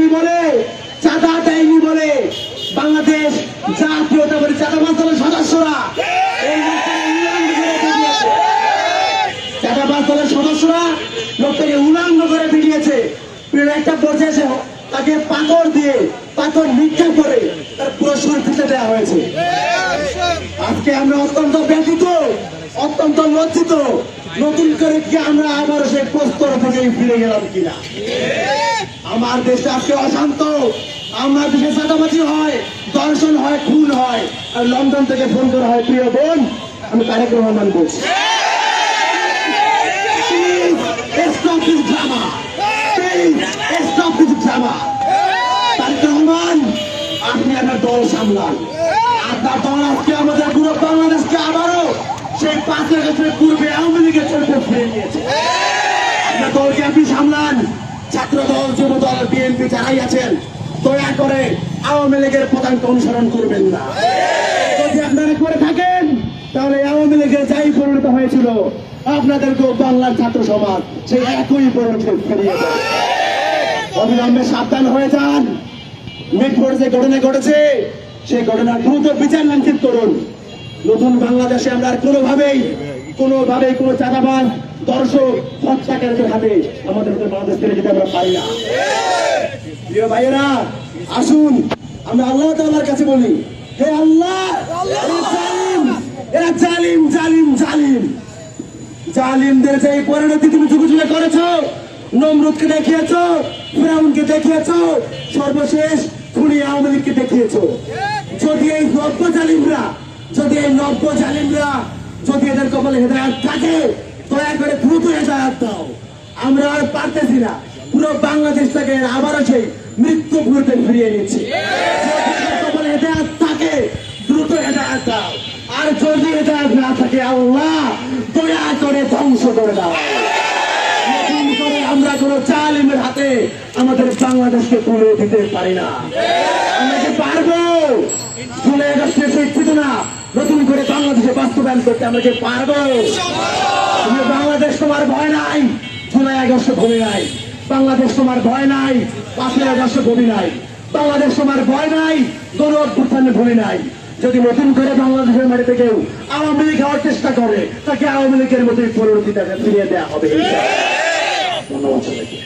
দেয়নি বলে, চাঁদা দেয়নি বলে বাংলাদেশ জাতীয়তাবাদী চাঁদাবাজ দলের সদস্যরা চাঁদাবাজ দলের সদস্যরা লোকটাকে উলঙ্গ করে বেরিয়েছে। একটা পর্যায়ে তাকে পাথর দিয়ে পাথর নিক্ষেপ করে তার পুরো শরীর ফেটে দেওয়া হয়েছে। আজকে আমরা অত্যন্ত ব্যথিত, অত্যন্ত লজ্জিত। নতুন করে কি আমরা আবার সেই প্রস্তর থেকে ফিরে গেলাম কিনা? আমার দেশটা আজকে অশান্ত। আমার দেশে চাঁদাবাজি হয়, দর্শন হয়, খুন হয়, আর লন্ডন থেকে ফোন করা হয়, প্রিয় বোন আমি তারেক রহমান বলছি, stop this drama, please stop this drama। Tarique Rahman, আপনি আপনার দল সামলান। আপনার দল আজকে আমাদের পুরো বাংলাদেশকে আবারও সেই 5 আগস্টের পূর্বে আওয়ামী লীগের চরিত্রে ফিরে নিয়েছে। আপনার দলকে আপনি সামলান। ছাত্র দল, যুব দল, বিএনপি যারাই আছেন, দয়া করে আওয়ামী লীগের পদাঙ্ক অনুসরণ করবেন না। যদি আপনারা করে থাকেন তাহলে আওয়ামী লীগের যাই পরিণত হয়েছিল আপনাদেরকেও বাংলার ছাত্র সমাজ সেই একই পরিণতি ফিরিয়ে দেয়। অবিলম্বে সাবধান হয়ে যান। মিটফোর্ডে যে ঘটনা ঘটেছে সেই ঘটনার দ্রুত বিচার নিশ্চিত করুন। নতুন বাংলাদেশে আমরা আর কোনোভাবেই কোনো চাঁদাবাজ, দর্শক, হত্যাকারীদের হাতে আমাদের বাংলাদেশ থেকে যেতে আমরা পারি না। প্রিয় ভাইয়েরা, আসুন আমরা আল্লাহ তাআলার কাছে বলি, হে আল্লাহ, এরা জালিম জালিম জালিম জালিমদের যে পরিণতি তুমি যুগে যুগে করেছো, নমরুদকে দেখিয়েছো, ফিরাউনকে দেখিয়েছো, সর্বশেষ খুনি আওয়ামী লীগকে দেখিয়েছো। যদি এই নব্য জালিমরা যদি এদের কপালে হেদায়েত থাকে, দয়া করে দ্রুত হেদায়েত দাও। আমরা আর পারতেছি না, পুরো বাংলাদেশটাকে আবারও সেই মৃত্যু পুরোতে ফিরিয়ে নিচ্ছি। যদি এদের কপালে হেদায়েত থাকে, দ্রুত হেদায়েত দাও। আর যদি হেদায়েত না থাকে, আল্লাহ দয়া করে ধ্বংস করে দাও। নতুন করে আমরা কোন জালিমের হাতে আমাদের বাংলাদেশকে তুলে দিতে পারি না। আমরা কি পারবো? জুলাই আগস্টে সেই চেতনা নতুন করে বাংলাদেশে বাস্তবায়ন করতে আমরা কি পারবো? বাংলাদেশ তোমার ভয় নাই, জুলাই আগস্টে ভূমি নাই। বাংলাদেশ তোমার ভয় নাই, 5 আগস্টে ভূমি নাই। বাংলাদেশ তোমার ভয় নাই, গণ অভ্যুত্থানে ভূমি নাই। যদি নতুন করে বাংলাদেশের মাটিতে কেউ আওয়ামী লীগ হওয়ার চেষ্টা করে, তাকে আওয়ামী লীগের মতোই পরিণতি ফিরিয়ে দেওয়া হবে। ধন্যবাদ সবাইকে।